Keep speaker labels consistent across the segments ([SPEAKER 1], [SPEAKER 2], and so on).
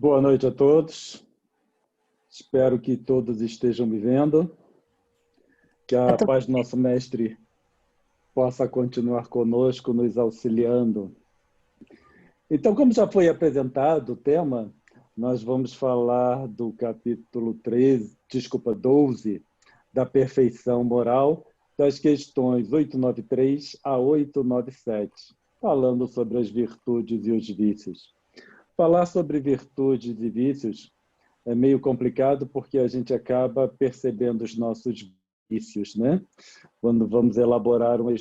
[SPEAKER 1] Boa noite a todos. Espero que todos estejam me vendo, que a paz do nosso Mestre possa continuar conosco, nos auxiliando. Então, como já foi apresentado o tema, nós vamos falar do capítulo 12, da perfeição moral, das questões 893 a 897, falando sobre as virtudes e os vícios. Falar sobre virtudes e vícios é meio complicado porque a gente acaba percebendo os nossos vícios, né? Quando vamos elaborar uma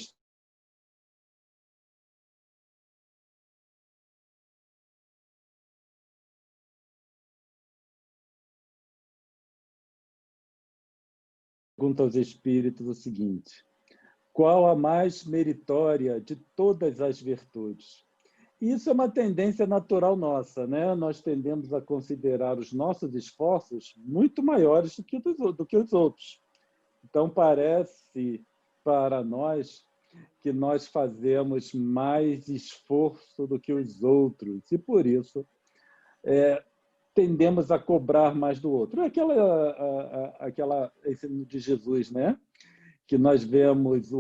[SPEAKER 1] pergunta aos espíritos o seguinte: qual a mais meritória de todas as virtudes? Isso é uma tendência natural nossa, né? Nós tendemos a considerar os nossos esforços muito maiores do que os outros. Então, parece para nós que nós fazemos mais esforço do que os outros e, por isso, tendemos a cobrar mais do outro. Aquela ensino de Jesus, né? Que nós vemos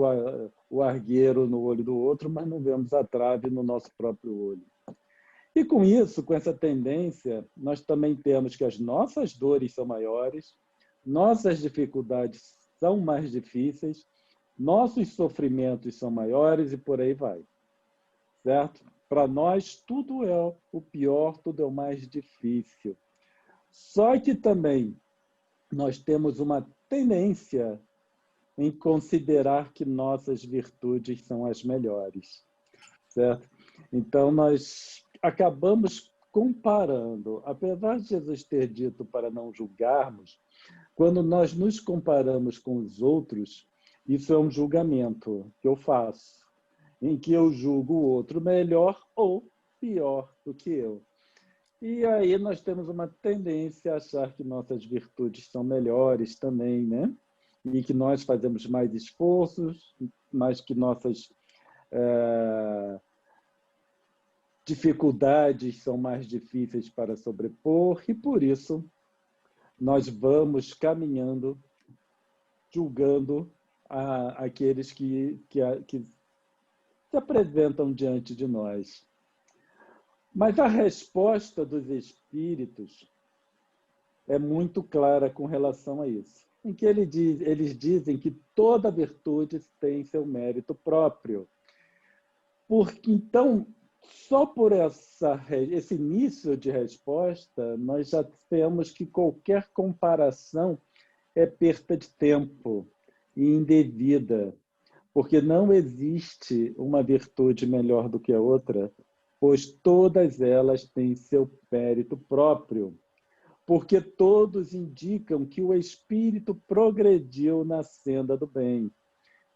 [SPEAKER 1] o argueiro no olho do outro, mas não vemos a trave no nosso próprio olho. E com isso, com essa tendência, nós também temos que as nossas dores são maiores, nossas dificuldades são mais difíceis, nossos sofrimentos são maiores e por aí vai. Certo? Para nós, tudo é o pior, tudo é o mais difícil. Só que também nós temos uma tendência em considerar que nossas virtudes são as melhores, certo? Então, nós acabamos comparando. Apesar de Jesus ter dito para não julgarmos, quando nós nos comparamos com os outros, isso é um julgamento que eu faço, em que eu julgo o outro melhor ou pior do que eu. E aí nós temos uma tendência a achar que nossas virtudes são melhores também, né? E que nós fazemos mais esforços, mas que nossas dificuldades são mais difíceis para sobrepor, e por isso nós vamos caminhando, julgando aqueles que se apresentam diante de nós. Mas a resposta dos espíritos é muito clara com relação a isso, em que eles dizem que toda virtude tem seu mérito próprio. Porque, então, só por esse início de resposta, nós já temos que qualquer comparação é perda de tempo e indevida, porque não existe uma virtude melhor do que a outra, pois todas elas têm seu mérito próprio, porque todos indicam que o espírito progrediu na senda do bem.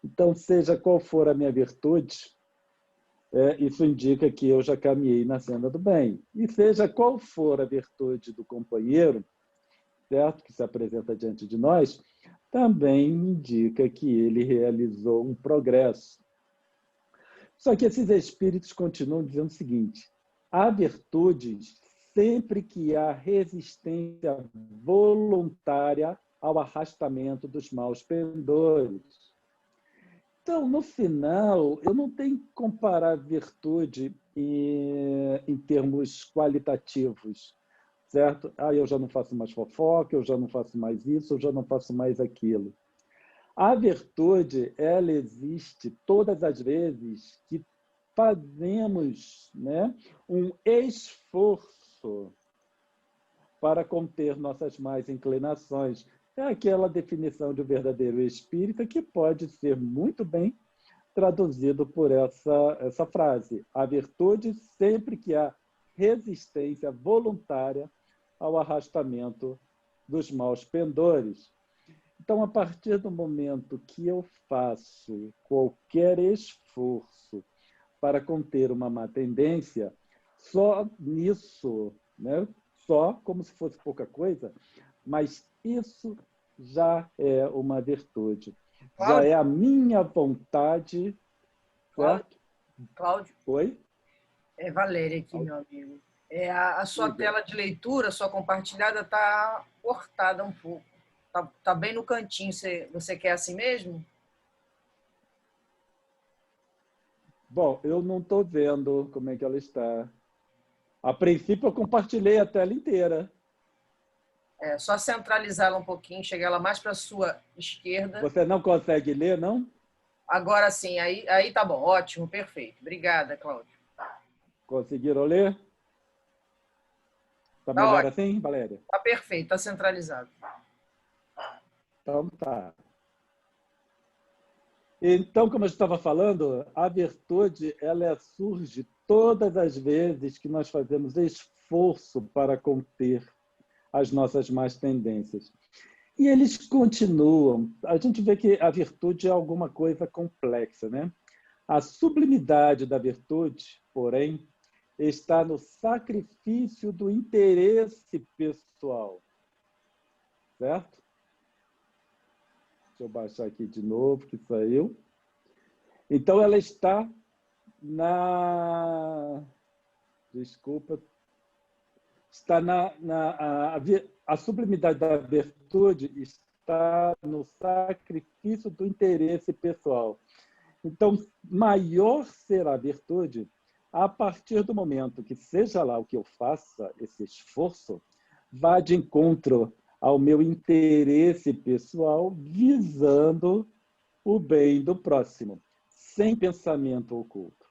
[SPEAKER 1] Então, seja qual for a minha virtude, isso indica que eu já caminhei na senda do bem. E seja qual for a virtude do companheiro, certo? Que se apresenta diante de nós, também indica que ele realizou um progresso. Só que esses espíritos continuam dizendo o seguinte: há virtudes sempre que há resistência voluntária ao arrastamento dos maus pendores. Então, no final, eu não tenho que comparar virtude em termos qualitativos, certo? Eu já não faço mais fofoca, eu já não faço mais isso, eu já não faço mais aquilo. A virtude, ela existe todas as vezes que fazemos, né, um esforço para conter nossas más inclinações. É aquela definição de um verdadeiro espírita que pode ser muito bem traduzido por essa frase. A virtude sempre que há resistência voluntária ao arrastamento dos maus pendores. Então, a partir do momento que eu faço qualquer esforço para conter uma má tendência, só nisso, né? Só como se fosse pouca coisa, mas isso já é uma virtude.
[SPEAKER 2] Cláudio?
[SPEAKER 1] Já é a minha vontade, certo?
[SPEAKER 2] Cláudio?
[SPEAKER 1] Oi?
[SPEAKER 2] É Valéria aqui, meu amigo. A sua tela de leitura, a sua compartilhada, está cortada um pouco. Tá bem no cantinho. Você quer assim mesmo?
[SPEAKER 1] Bom, eu não estou vendo como é que ela está. A princípio, eu compartilhei a tela inteira.
[SPEAKER 2] É só centralizá-la um pouquinho, chegar ela mais para a sua esquerda.
[SPEAKER 1] Você não consegue ler, não?
[SPEAKER 2] Agora sim, aí tá bom, ótimo, perfeito. Obrigada, Cláudio.
[SPEAKER 1] Conseguiram ler? Está
[SPEAKER 2] Tá
[SPEAKER 1] melhor
[SPEAKER 2] ótimo,
[SPEAKER 1] assim, Valéria?
[SPEAKER 2] tá perfeito, tá centralizado.
[SPEAKER 1] Então tá. Então, como eu estava falando, a virtude ela surge todas as vezes que nós fazemos esforço para conter as nossas más tendências. E eles continuam. A gente vê que a virtude é alguma coisa complexa, né? A sublimidade da virtude, porém, está no sacrifício do interesse pessoal, certo? Deixa eu baixar aqui de novo, que saiu. Então, ela está na... Desculpa. Está a sublimidade da virtude está no sacrifício do interesse pessoal. Então, maior será a virtude a partir do momento que, seja lá o que eu faça, esse esforço, vá de encontro ao meu interesse pessoal, visando o bem do próximo, sem pensamento oculto.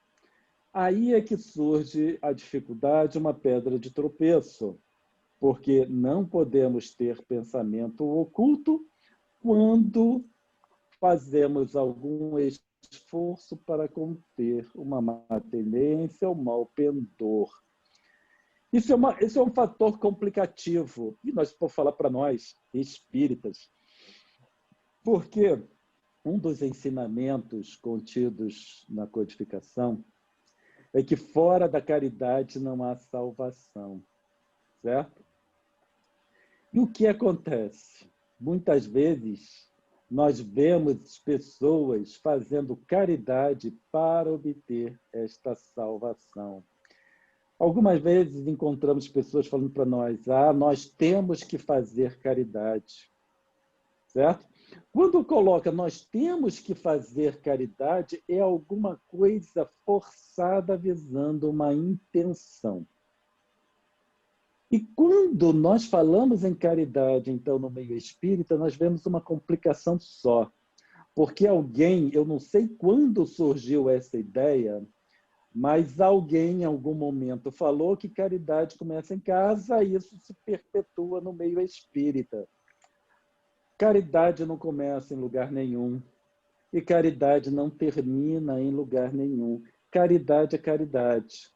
[SPEAKER 1] Aí é que surge a dificuldade, uma pedra de tropeço, porque não podemos ter pensamento oculto quando fazemos algum esforço para conter uma má tendência ou mau pendor. Isso é um fator complicativo, e nós vamos falar para nós, espíritas, porque um dos ensinamentos contidos na codificação é que fora da caridade não há salvação, certo? E o que acontece? Muitas vezes nós vemos pessoas fazendo caridade para obter esta salvação. Algumas vezes encontramos pessoas falando para nós, nós temos que fazer caridade, certo? Quando coloca nós temos que fazer caridade, é alguma coisa forçada visando uma intenção. E quando nós falamos em caridade, então, no meio espírita, nós vemos uma complicação só. Porque alguém, eu não sei quando surgiu essa ideia, mas alguém, em algum momento, falou que caridade começa em casa e isso se perpetua no meio espírita. Caridade não começa em lugar nenhum. E caridade não termina em lugar nenhum. Caridade é caridade.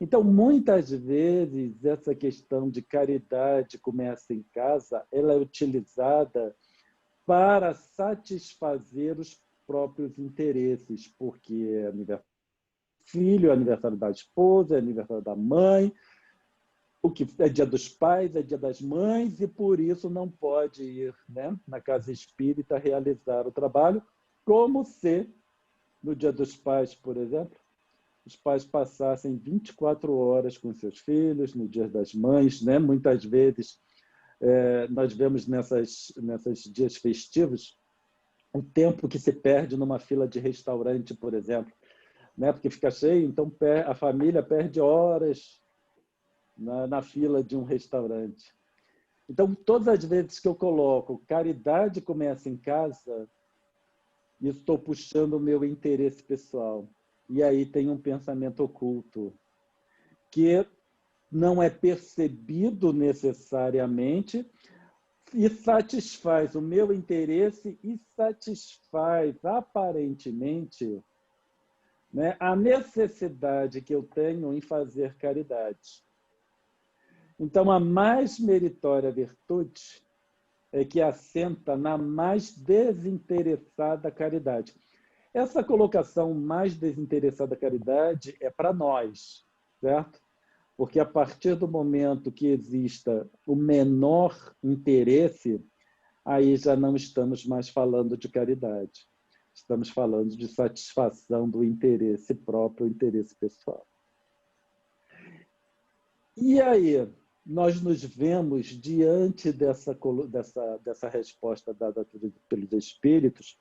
[SPEAKER 1] Então, muitas vezes, essa questão de caridade começa em casa, ela é utilizada para satisfazer os próprios interesses, porque é aniversário do filho, é aniversário da esposa, é aniversário da mãe, o que é dia dos pais, é dia das mães, e por isso não pode ir, né, na casa espírita realizar o trabalho, como se, no dia dos pais, por exemplo, os pais passassem 24 horas com seus filhos, no dia das mães, né? Muitas vezes nós vemos nesses dias festivos o tempo que se perde numa fila de restaurante, por exemplo, né? Porque fica cheio, então a família perde horas na fila de um restaurante. Então, todas as vezes que eu coloco caridade começa em casa, estou puxando o meu interesse pessoal. E aí tem um pensamento oculto que não é percebido necessariamente e satisfaz o meu interesse e satisfaz, aparentemente, né, a necessidade que eu tenho em fazer caridade. Então, a mais meritória virtude é que assenta na mais desinteressada caridade. Essa colocação mais desinteressada caridade é para nós, certo? Porque a partir do momento que exista o menor interesse, aí já não estamos mais falando de caridade. Estamos falando de satisfação do interesse próprio, o interesse pessoal. E aí, nós nos vemos diante dessa resposta dada pelos espíritos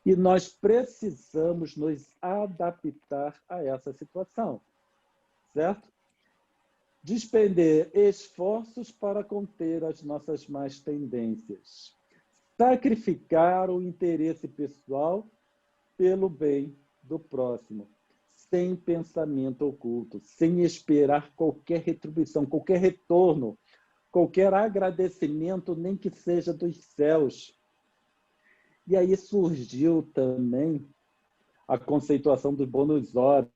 [SPEAKER 1] e nós precisamos nos adaptar a essa situação, certo? Despender esforços para conter as nossas más tendências. Sacrificar o interesse pessoal pelo bem do próximo, sem pensamento oculto, sem esperar qualquer retribuição, qualquer retorno, qualquer agradecimento, nem que seja dos céus. E aí surgiu também a conceituação do bônus hora,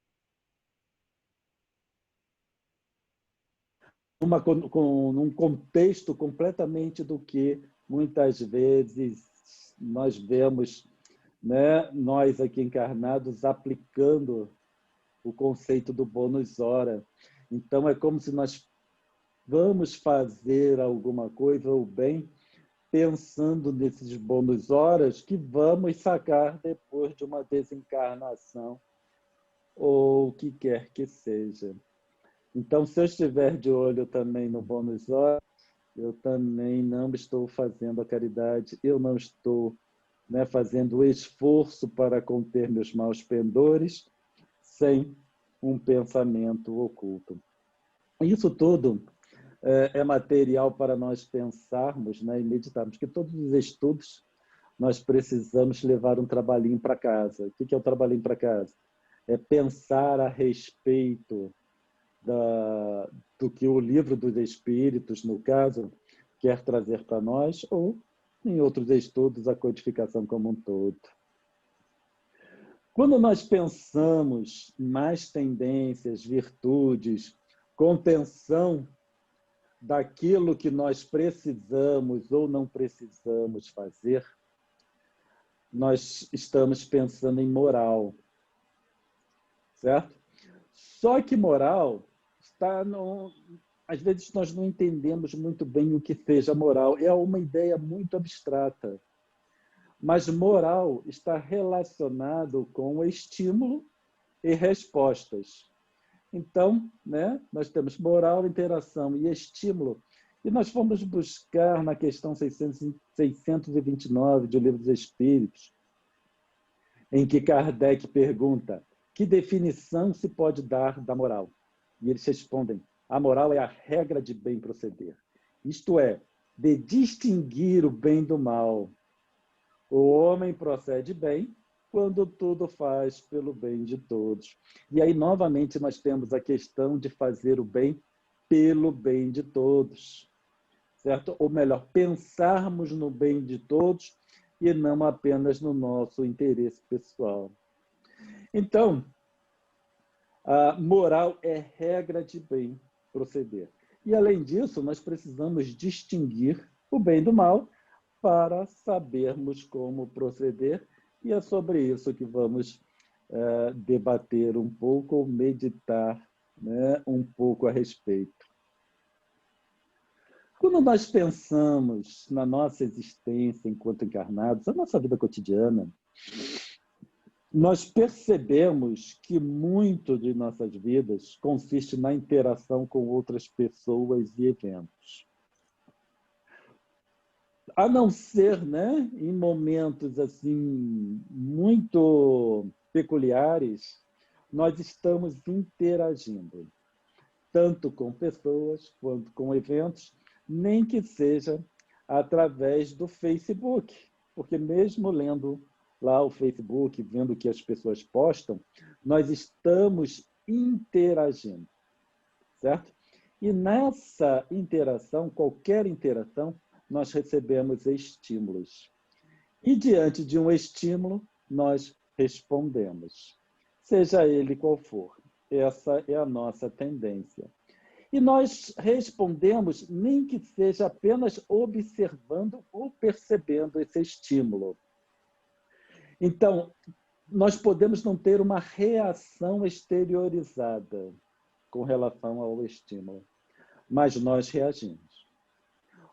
[SPEAKER 1] num contexto completamente do que muitas vezes nós vemos, né, nós aqui encarnados aplicando o conceito do bônus hora. Então, é como se nós vamos fazer alguma coisa ou bem pensando nesses bônus horas que vamos sacar depois de uma desencarnação ou o que quer que seja. Então, se eu estiver de olho também no bônus hora, eu também não estou fazendo a caridade, eu não estou, né, fazendo o esforço para conter meus maus pendores sem um pensamento oculto. Isso tudo é material para nós pensarmos, né, e meditarmos, que todos os estudos nós precisamos levar um trabalhinho para casa. O que é o trabalhinho para casa? É pensar a respeito do que o livro dos Espíritos, no caso, quer trazer para nós, ou em outros estudos, a codificação como um todo. Quando nós pensamos em mais tendências, virtudes, contenção daquilo que nós precisamos ou não precisamos fazer, nós estamos pensando em moral, certo? Só que moral está no... Às vezes nós não entendemos muito bem o que seja moral. É uma ideia muito abstrata. Mas moral está relacionado com estímulo e respostas. Então, né, nós temos moral, interação e estímulo. E nós fomos buscar na questão 629 do Livro dos Espíritos, em que Kardec pergunta: que definição se pode dar da moral? E eles respondem: a moral é a regra de bem proceder. Isto é, de distinguir o bem do mal. O homem procede bem quando tudo faz pelo bem de todos. E aí, novamente, nós temos a questão de fazer o bem pelo bem de todos, certo? Ou melhor, pensarmos no bem de todos e não apenas no nosso interesse pessoal. Então, a moral é regra de bem proceder. E, além disso, nós precisamos distinguir o bem do mal para sabermos como proceder, e é sobre isso que vamos debater um pouco, ou meditar, né, um pouco a respeito. Quando nós pensamos na nossa existência enquanto encarnados, a nossa vida cotidiana, nós percebemos que muito de nossas vidas consiste na interação com outras pessoas e eventos. A não ser, né, em momentos assim muito peculiares, nós estamos interagindo, tanto com pessoas quanto com eventos, nem que seja através do Facebook, porque mesmo lendo lá o Facebook, vendo o que as pessoas postam, nós estamos interagindo, certo? E nessa interação, qualquer interação, nós recebemos estímulos. E diante de um estímulo, nós respondemos, seja ele qual for. Essa é a nossa tendência. E nós respondemos nem que seja apenas observando ou percebendo esse estímulo. Então, nós podemos não ter uma reação exteriorizada com relação ao estímulo, mas nós reagimos.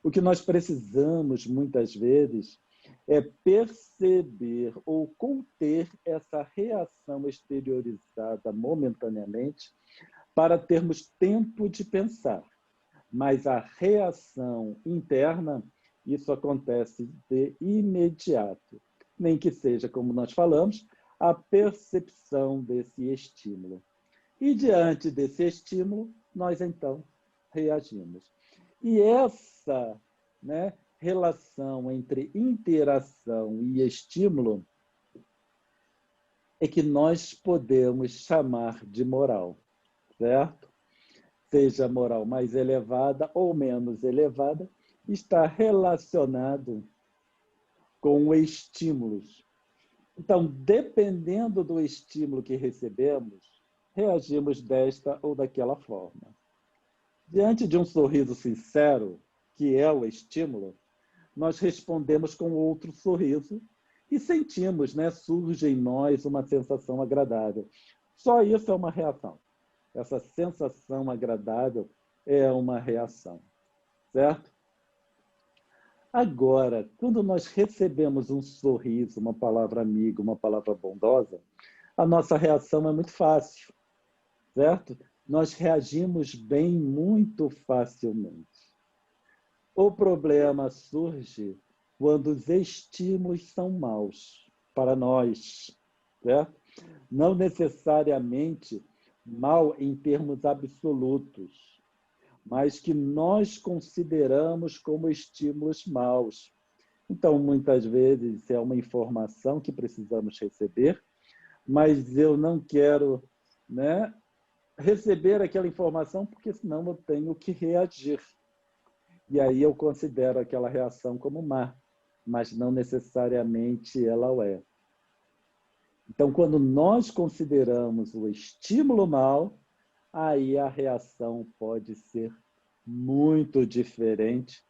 [SPEAKER 1] O que nós precisamos, muitas vezes, é perceber ou conter essa reação exteriorizada momentaneamente para termos tempo de pensar. Mas a reação interna, isso acontece de imediato. Nem que seja, como nós falamos, a percepção desse estímulo. E diante desse estímulo, nós então reagimos. E essa, né, relação entre interação e estímulo é que nós podemos chamar de moral, certo? Seja moral mais elevada ou menos elevada, está relacionado com estímulos. Então, dependendo do estímulo que recebemos, reagimos desta ou daquela forma. Diante de um sorriso sincero, que é o estímulo, nós respondemos com outro sorriso e sentimos, né, surge em nós uma sensação agradável. Só isso é uma reação. Essa sensação agradável é uma reação, certo? Agora, quando nós recebemos um sorriso, uma palavra amiga, uma palavra bondosa, a nossa reação é muito fácil, certo? Nós reagimos bem muito facilmente. O problema surge quando os estímulos são maus para nós, certo? Não necessariamente mal em termos absolutos, mas que nós consideramos como estímulos maus. Então, muitas vezes, é uma informação que precisamos receber, mas eu não quero, né, receber aquela informação, porque senão eu tenho que reagir. E aí eu considero aquela reação como má, mas não necessariamente ela o é. Então, quando nós consideramos o estímulo mal, aí a reação pode ser muito diferente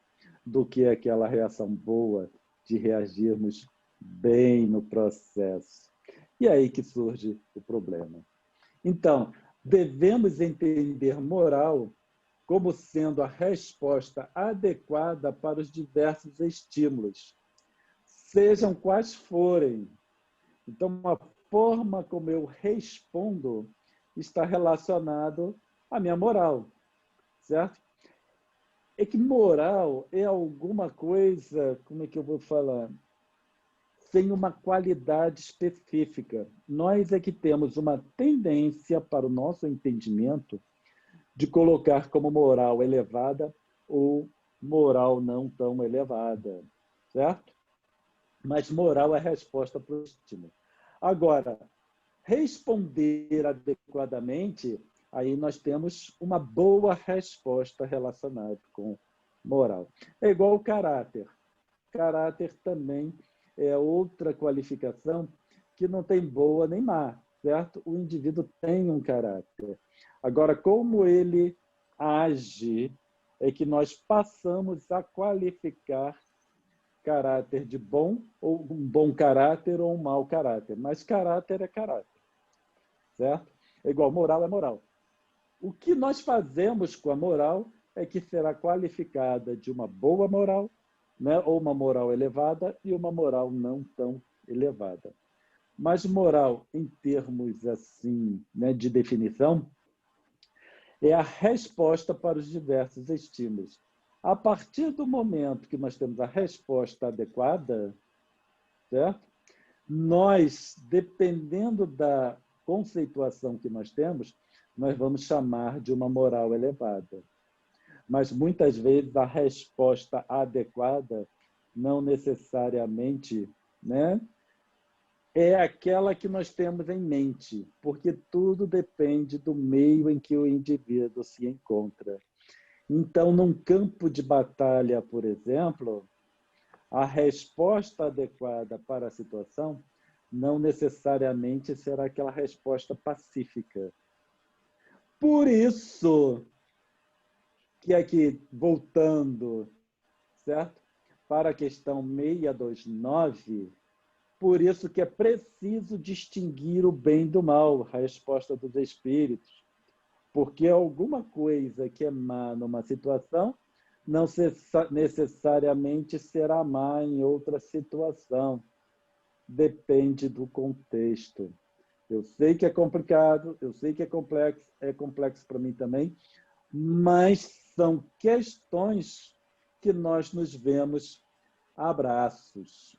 [SPEAKER 1] do que aquela reação boa de reagirmos bem no processo. E aí que surge o problema. Então, devemos entender moral como sendo a resposta adequada para os diversos estímulos, sejam quais forem. Então, a forma como eu respondo está relacionado à minha moral, certo? É que moral é alguma coisa, como é que eu vou falar? Sem uma qualidade específica. Nós é que temos uma tendência para o nosso entendimento de colocar como moral elevada ou moral não tão elevada, certo? Mas moral é a resposta para o estímulo. Agora, responder adequadamente, aí nós temos uma boa resposta relacionada com moral. É igual o caráter. Caráter também é outra qualificação que não tem boa nem má, certo? O indivíduo tem um caráter. Agora, como ele age, é que nós passamos a qualificar caráter de bom, ou um bom caráter ou um mau caráter. Mas caráter é caráter, certo? É igual, moral é moral. O que nós fazemos com a moral é que será qualificada de uma boa moral, né? Ou uma moral elevada e uma moral não tão elevada. Mas moral, em termos assim, né, de definição, é a resposta para os diversos estímulos. A partir do momento que nós temos a resposta adequada, certo? Nós, dependendo da conceituação que nós temos, nós vamos chamar de uma moral elevada. Mas, muitas vezes, a resposta adequada não necessariamente, né, é aquela que nós temos em mente, porque tudo depende do meio em que o indivíduo se encontra. Então, num campo de batalha, por exemplo, a resposta adequada para a situação não necessariamente será aquela resposta pacífica. Por isso que aqui, voltando, certo? Para a questão 629, por isso que é preciso distinguir o bem do mal, a resposta dos espíritos. Porque alguma coisa que é má numa situação não necessariamente será má em outra situação. Depende do contexto. Eu sei que é complicado, eu sei que é complexo para mim também, mas são questões que nós nos vemos a braços.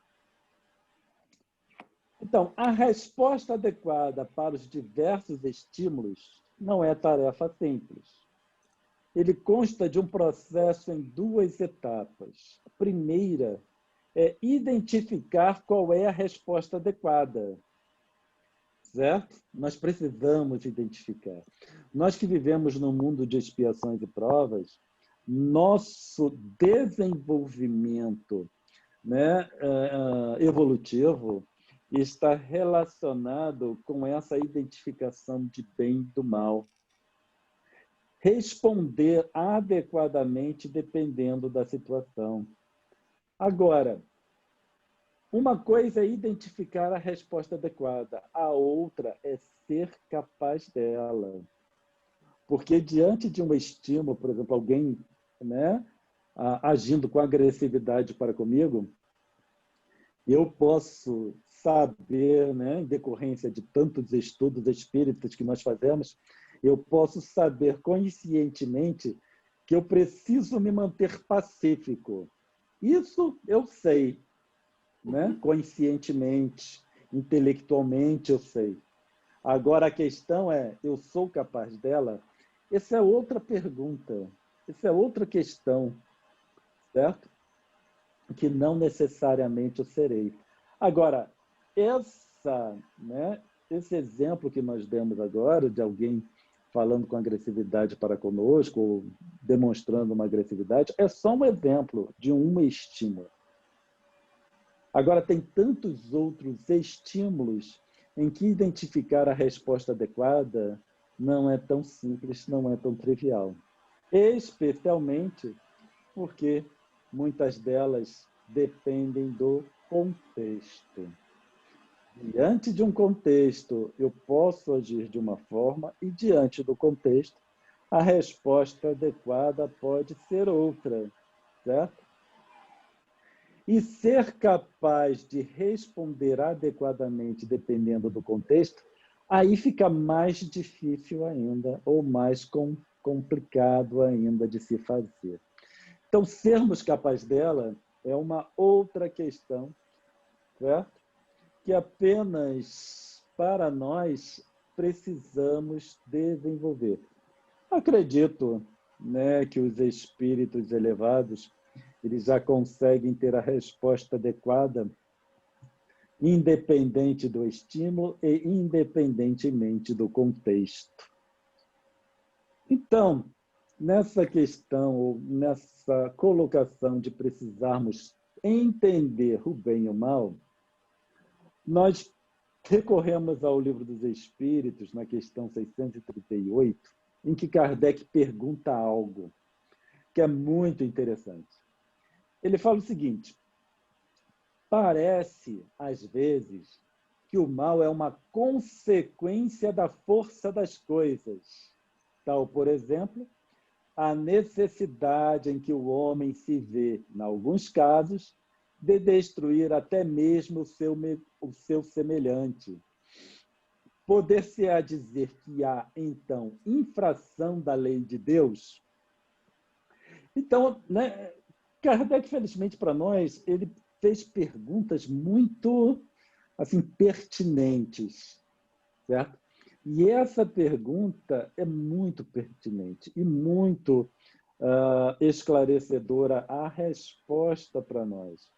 [SPEAKER 1] Então, a resposta adequada para os diversos estímulos não é tarefa simples. Ele consta de um processo em duas etapas. A primeira é identificar qual é a resposta adequada. Certo? Nós precisamos identificar. Nós que vivemos num mundo de expiações e provas, nosso desenvolvimento, né, evolutivo está relacionado com essa identificação de bem e do mal. Responder adequadamente dependendo da situação. Agora, uma coisa é identificar a resposta adequada, a outra é ser capaz dela. Porque diante de um estímulo, por exemplo, alguém, né, agindo com agressividade para comigo, eu posso saber, né, em decorrência de tantos estudos espíritas que nós fazemos, eu posso saber conscientemente que eu preciso me manter pacífico. Isso eu sei, né? Conscientemente, intelectualmente eu sei. Agora a questão é, eu sou capaz dela? Essa é outra pergunta, essa é outra questão, certo? Que não necessariamente eu serei. Agora, esse exemplo que nós demos agora, de alguém falando com agressividade para conosco, ou demonstrando uma agressividade, é só um exemplo de um estímulo. Agora, tem tantos outros estímulos em que identificar a resposta adequada não é tão simples, não é tão trivial. Especialmente porque muitas delas dependem do contexto. Diante de um contexto, eu posso agir de uma forma e, diante do contexto, a resposta adequada pode ser outra, certo? E ser capaz de responder adequadamente, dependendo do contexto, aí fica mais difícil ainda, ou mais complicado ainda de se fazer. Então, sermos capazes dela é uma outra questão, certo? Que apenas para nós precisamos desenvolver. Acredito, né, que os espíritos elevados eles já conseguem ter a resposta adequada, independente do estímulo e independentemente do contexto. Então, nessa questão, ou nessa colocação de precisarmos entender o bem e o mal, nós recorremos ao Livro dos Espíritos, na questão 638, em que Kardec pergunta algo que é muito interessante. Ele fala o seguinte: parece, às vezes, que o mal é uma consequência da força das coisas, tal, por exemplo, a necessidade em que o homem se vê, em alguns casos, de destruir até mesmo o seu semelhante. Poder-se-á dizer que há, então, infração da lei de Deus? Então, né, Kardec, felizmente para nós, ele fez perguntas muito assim, pertinentes, certo? E essa pergunta é muito pertinente e muito esclarecedora a resposta para nós.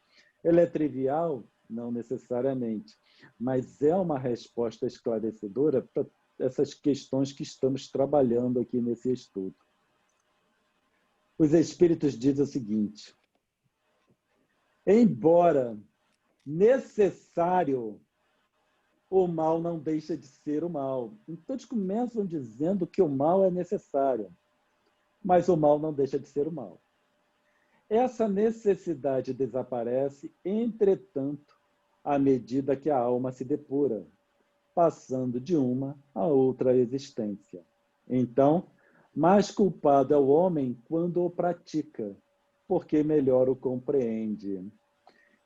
[SPEAKER 1] Ela é trivial? Não necessariamente, mas é uma resposta esclarecedora para essas questões que estamos trabalhando aqui nesse estudo. Os Espíritos dizem o seguinte: embora necessário, o mal não deixa de ser o mal. Então, eles começam dizendo que o mal é necessário, mas o mal não deixa de ser o mal. Essa necessidade desaparece, entretanto, à medida que a alma se depura, passando de uma a outra existência. Então, mais culpado é o homem quando o pratica, porque melhor o compreende.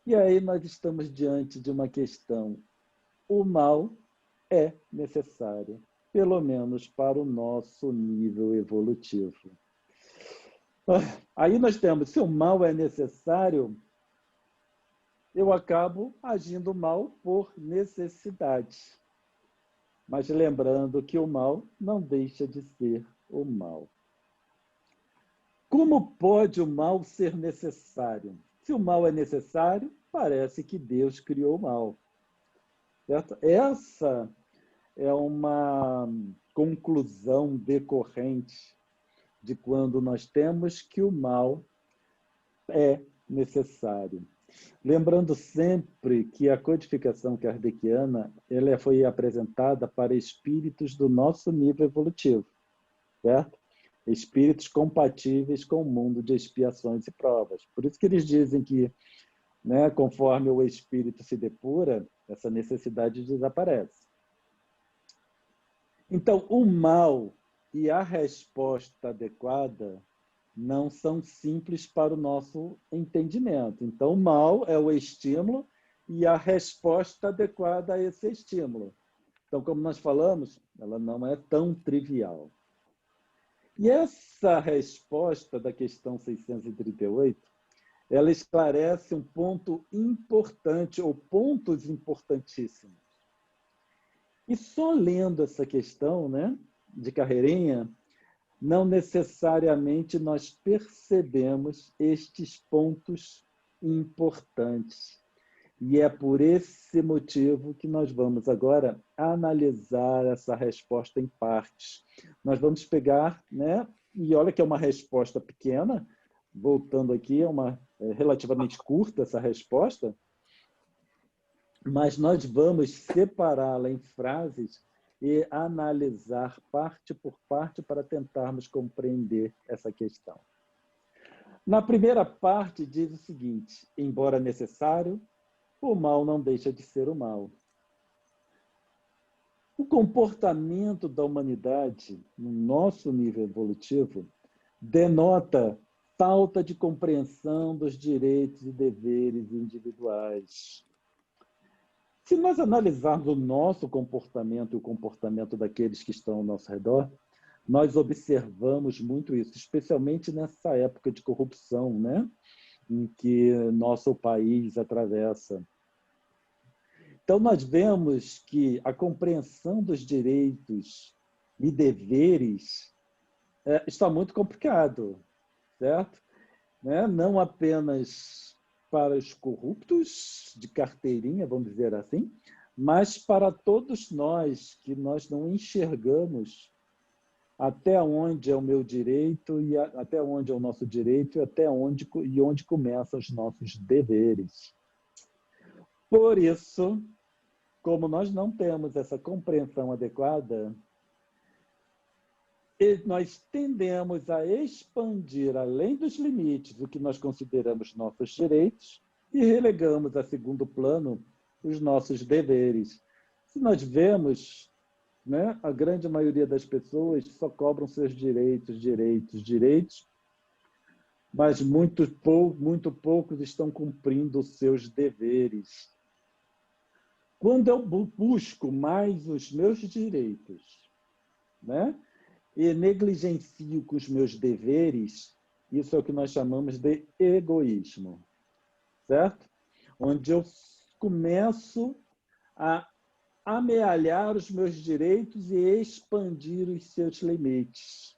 [SPEAKER 1] E aí nós estamos diante de uma questão. O mal é necessário, pelo menos para o nosso nível evolutivo. Aí nós temos, se o mal é necessário, eu acabo agindo mal por necessidade. Mas lembrando que o mal não deixa de ser o mal. Como pode o mal ser necessário? Se o mal é necessário, parece que Deus criou o mal. Certo? Essa é uma conclusão decorrente de quando nós temos que o mal é necessário. Lembrando sempre que a codificação kardeciana ela foi apresentada para espíritos do nosso nível evolutivo, certo? Espíritos compatíveis com o mundo de expiações e provas. Por isso que eles dizem que, né, conforme o espírito se depura, essa necessidade desaparece. Então, o mal e a resposta adequada não são simples para o nosso entendimento. Então, o mal é o estímulo e a resposta adequada a esse estímulo. Então, como nós falamos, ela não é tão trivial. E essa resposta da questão 638, ela esclarece um ponto importante, ou pontos importantíssimos. E só lendo essa questão, né, de carreirinha, não necessariamente nós percebemos estes pontos importantes. E é por esse motivo que nós vamos agora analisar essa resposta em partes. Nós vamos pegar, né? E olha que é uma resposta pequena, voltando aqui, é relativamente curta essa resposta, mas nós vamos separá-la em frases e analisar parte por parte para tentarmos compreender essa questão. Na primeira parte diz o seguinte: embora necessário, o mal não deixa de ser o mal. O comportamento da humanidade, no nosso nível evolutivo, denota falta de compreensão dos direitos e deveres individuais. Se nós analisarmos o nosso comportamento e o comportamento daqueles que estão ao nosso redor, nós observamos muito isso, especialmente nessa época de corrupção, né, em que nosso país atravessa. Então, nós vemos que a compreensão dos direitos e deveres está muito complicado, certo? Né? Não apenas para os corruptos de carteirinha, vamos dizer assim, mas para todos nós, que nós não enxergamos até onde é o meu direito e até onde é o nosso direito e onde começam os nossos deveres. Por isso, como nós não temos essa compreensão adequada, nós tendemos a expandir além dos limites o que nós consideramos nossos direitos e relegamos a segundo plano os nossos deveres. Se nós vemos, né, a grande maioria das pessoas só cobram seus direitos, mas muito poucos estão cumprindo os seus deveres. Quando eu busco mais os meus direitos, né, e negligencio com os meus deveres, isso é o que nós chamamos de egoísmo, certo? Onde eu começo a amealhar os meus direitos e expandir os seus limites.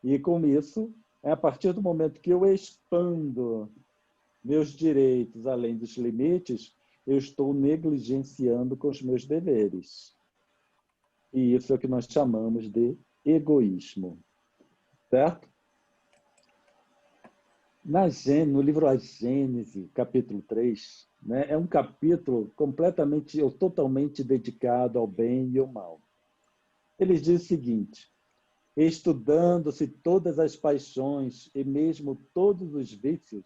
[SPEAKER 1] E com isso, a partir do momento que eu expando meus direitos além dos limites, eu estou negligenciando com os meus deveres. E isso é o que nós chamamos de egoísmo, certo? No livro A Gênese, capítulo 3, né, é um capítulo completamente ou totalmente dedicado ao bem e ao mal. Ele diz o seguinte: estudando-se todas as paixões e mesmo todos os vícios,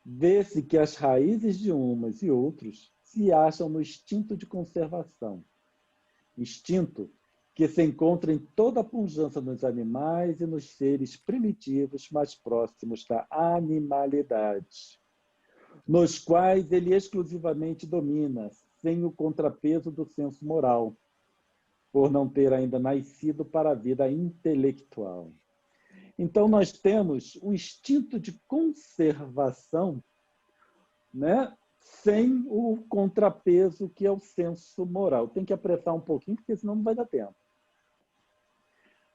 [SPEAKER 1] vê-se que as raízes de umas e outros se acham no instinto de conservação. Instinto que se encontra em toda a pujança nos animais e nos seres primitivos mais próximos da animalidade, nos quais ele exclusivamente domina, sem o contrapeso do senso moral, por não ter ainda nascido para a vida intelectual. Então, nós temos um instinto de conservação, né, sem o contrapeso que é o senso moral. Tem que apressar um pouquinho, porque senão não vai dar tempo.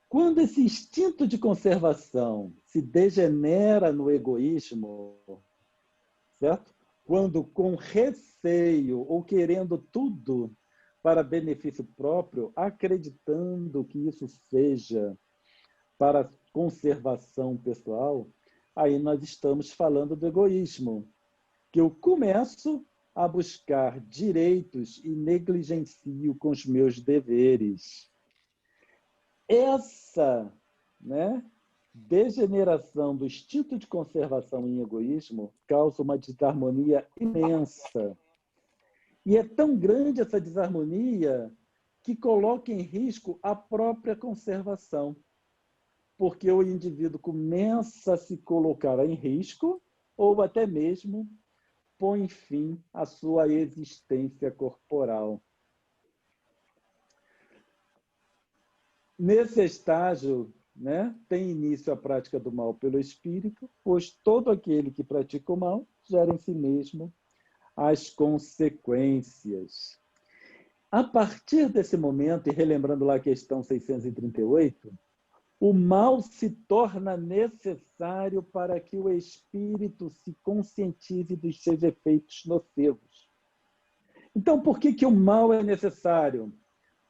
[SPEAKER 1] Quando esse instinto de conservação se degenera no egoísmo, certo? Quando com receio ou querendo tudo para benefício próprio, acreditando que isso seja para conservação pessoal, aí nós estamos falando do egoísmo, que eu começo a buscar direitos e negligencio com os meus deveres. Essa, né, degeneração do instinto de conservação em egoísmo causa uma desarmonia imensa. E é tão grande essa desarmonia que coloca em risco a própria conservação, porque o indivíduo começa a se colocar em risco ou até mesmo põe fim à sua existência corporal. Nesse estágio, né, tem início a prática do mal pelo espírito, pois todo aquele que pratica o mal gera em si mesmo as consequências. A partir desse momento, e relembrando lá a questão 638, o mal se torna necessário para que o espírito se conscientize dos seus efeitos nocivos. Então, por que o mal é necessário?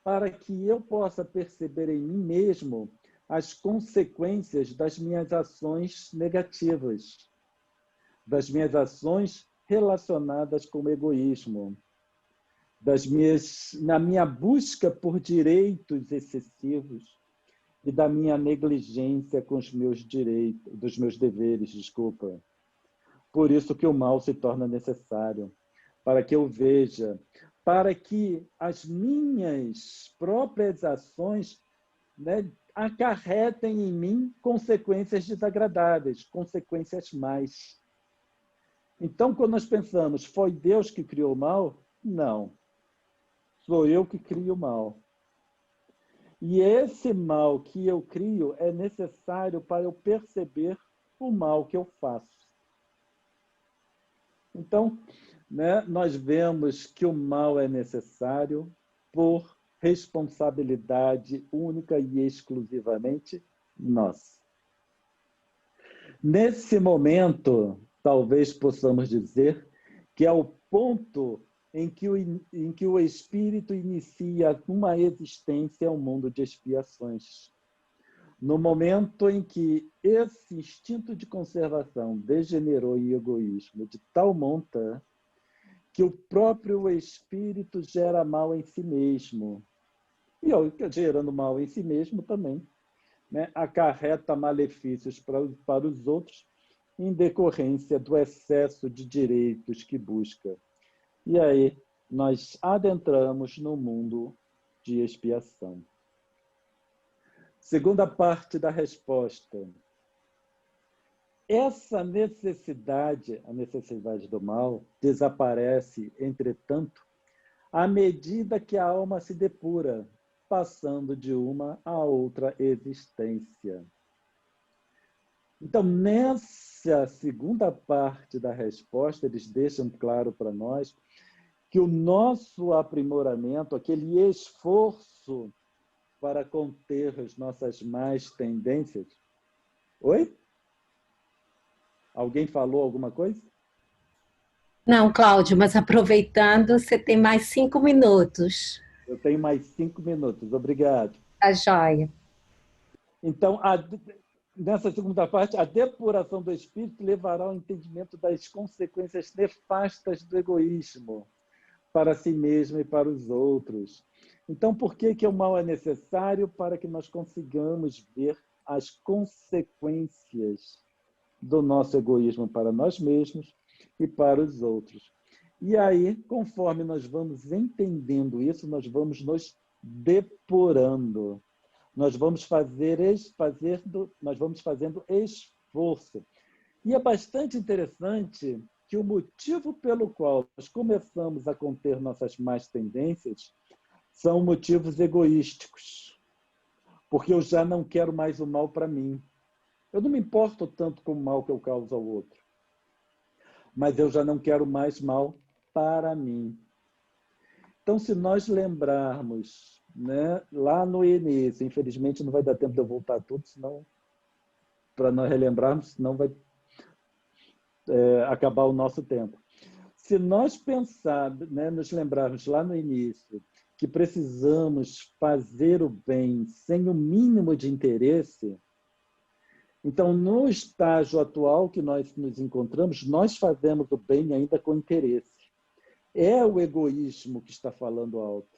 [SPEAKER 1] Para que eu possa perceber em mim mesmo as consequências das minhas ações negativas, das minhas ações relacionadas com o egoísmo, na minha busca por direitos excessivos e da minha negligência com os meus direitos, dos meus deveres, desculpa. Por isso que o mal se torna necessário, para que eu veja, para que as minhas próprias ações, né, acarretem em mim consequências desagradáveis, consequências más. Então, quando nós pensamos, foi Deus que criou o mal? Não. Sou eu que crio o mal. E esse mal que eu crio é necessário para eu perceber o mal que eu faço. Então, né, nós vemos que o mal é necessário por responsabilidade única e exclusivamente nossa. Nesse momento, talvez possamos dizer que é o ponto em que o espírito inicia uma existência ao mundo de expiações. No momento em que esse instinto de conservação degenerou em egoísmo de tal monta que o próprio espírito gera mal em si mesmo. E gerando mal em si mesmo também, né, acarreta malefícios para os outros em decorrência do excesso de direitos que busca. E aí nós adentramos no mundo de expiação. Segunda parte da resposta. Essa necessidade, a necessidade do mal, desaparece, entretanto, à medida que a alma se depura, passando de uma a outra existência. Então, nessa segunda parte da resposta, eles deixam claro para nós que o nosso aprimoramento, aquele esforço para conter as nossas más tendências... Oi? Alguém falou alguma coisa?
[SPEAKER 3] Não, Cláudio, mas aproveitando, você tem mais 5 minutos.
[SPEAKER 1] Eu tenho mais 5 minutos, obrigado.
[SPEAKER 3] Tá joia.
[SPEAKER 1] Então, nessa segunda parte, a depuração do espírito levará ao entendimento das consequências nefastas do egoísmo para si mesmo e para os outros. Então, por que o mal é necessário? Para que nós consigamos ver as consequências do nosso egoísmo para nós mesmos e para os outros. E aí, conforme nós vamos entendendo isso, nós vamos nos depurando. Nós vamos fazendo esforço. E é bastante interessante que o motivo pelo qual nós começamos a conter nossas más tendências são motivos egoísticos, porque eu já não quero mais o mal para mim. Eu não me importo tanto com o mal que eu causo ao outro, mas eu já não quero mais mal para mim. Então, se nós lembrarmos, né, lá no início, infelizmente não vai dar tempo de eu voltar tudo, senão, para nós relembrarmos, senão vai acabar o nosso tempo. Se nós pensarmos, né, nos lembrarmos lá no início, que precisamos fazer o bem sem o mínimo de interesse, então, no estágio atual que nós nos encontramos, nós fazemos o bem ainda com interesse. É o egoísmo que está falando alto,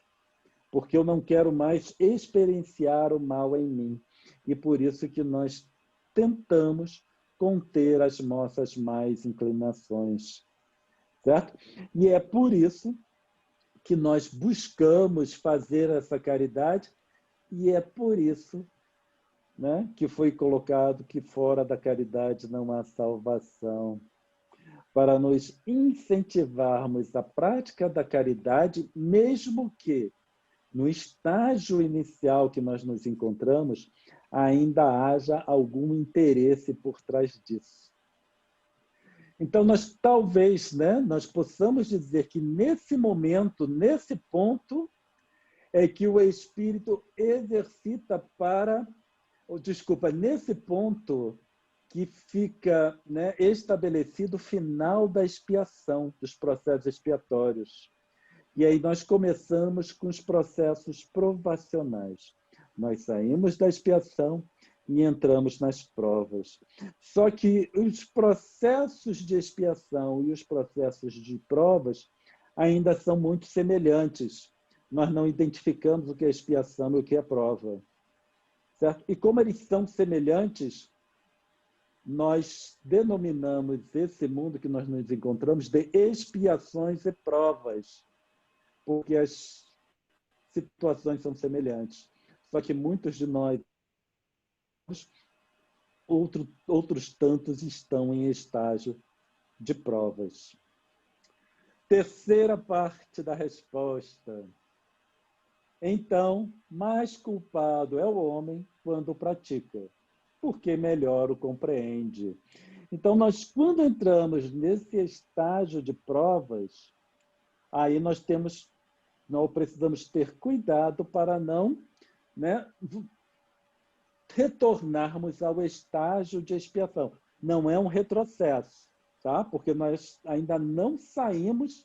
[SPEAKER 1] porque eu não quero mais experienciar o mal em mim. E por isso que nós tentamos conter as nossas más inclinações, certo? E é por isso que nós buscamos fazer essa caridade, e é por isso, né, que foi colocado que fora da caridade não há salvação, para nos incentivarmos a prática da caridade, mesmo que no estágio inicial que nós nos encontramos, ainda haja algum interesse por trás disso. Então, nós talvez, né, nós possamos dizer que nesse momento, nesse ponto, é que o Espírito exercita nesse ponto que fica, né, estabelecido o final da expiação, dos processos expiatórios. E aí nós começamos com os processos provacionais. Nós saímos da expiação e entramos nas provas. Só que os processos de expiação e os processos de provas ainda são muito semelhantes. Nós não identificamos o que é expiação e o que é prova. Certo? E como eles são semelhantes, nós denominamos esse mundo que nós nos encontramos de expiações e provas, porque as situações são semelhantes. Só que muitos de nós, outros tantos, estão em estágio de provas. Terceira parte da resposta. Então, mais culpado é o homem quando pratica, porque melhor o compreende. Então, nós, quando entramos nesse estágio de provas, aí nós precisamos ter cuidado para não, né, retornarmos ao estágio de expiação. Não é um retrocesso, tá? Porque nós ainda não saímos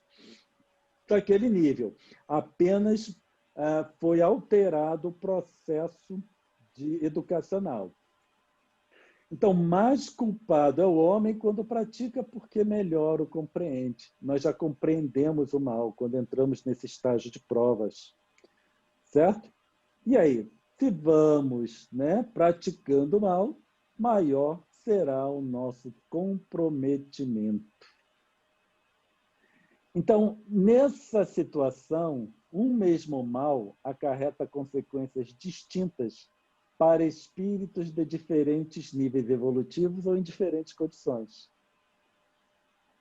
[SPEAKER 1] daquele nível. Apenas foi alterado o processo educacional. Então, mais culpado é o homem quando pratica, porque melhor o compreende. Nós já compreendemos o mal quando entramos nesse estágio de provas, certo? E aí, se vamos, né, praticando o mal, maior será o nosso comprometimento. Então, nessa situação, um mesmo mal acarreta consequências distintas para espíritos de diferentes níveis evolutivos ou em diferentes condições.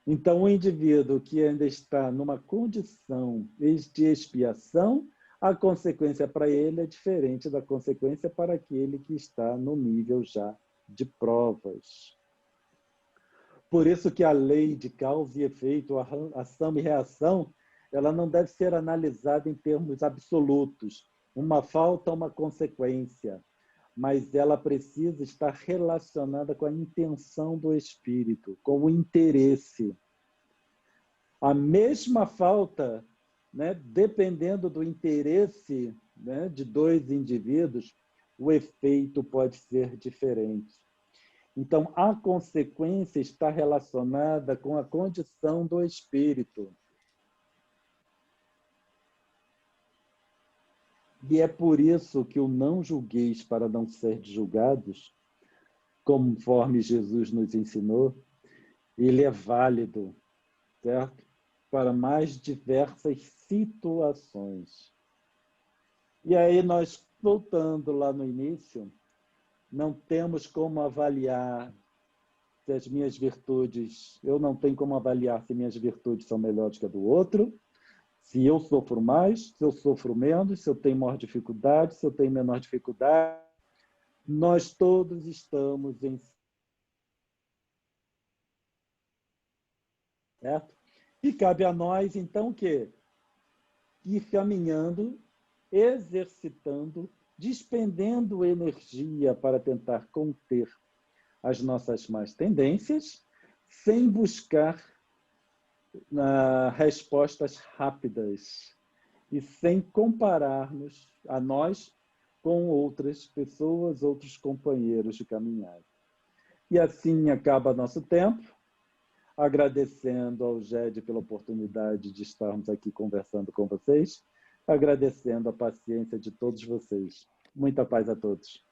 [SPEAKER 1] Então, o indivíduo que ainda está numa condição de expiação, a consequência para ele é diferente da consequência para aquele que está no nível já de provas. Por isso que a lei de causa e efeito, ação e reação, ela não deve ser analisada em termos absolutos. Uma falta, uma consequência. Mas ela precisa estar relacionada com a intenção do espírito, com o interesse. A mesma falta, né, dependendo do interesse, né, de dois indivíduos, o efeito pode ser diferente. Então, a consequência está relacionada com a condição do espírito. E é por isso que o não julgueis para não ser julgados, conforme Jesus nos ensinou, ele é válido, certo? Para mais diversas situações. E aí nós, voltando lá no início, não temos como avaliar se as minhas virtudes, eu não tenho como avaliar se minhas virtudes são melhores que a do outro, se eu sofro mais, se eu sofro menos, se eu tenho maior dificuldade, se eu tenho menor dificuldade. Nós todos estamos em... Certo? E cabe a nós, então, que ir caminhando, exercitando, despendendo energia para tentar conter as nossas más tendências, sem buscar respostas rápidas e sem compararmos a nós com outras pessoas, outros companheiros de caminhada. E assim acaba nosso tempo, agradecendo ao GED pela oportunidade de estarmos aqui conversando com vocês, agradecendo a paciência de todos vocês. Muita paz a todos.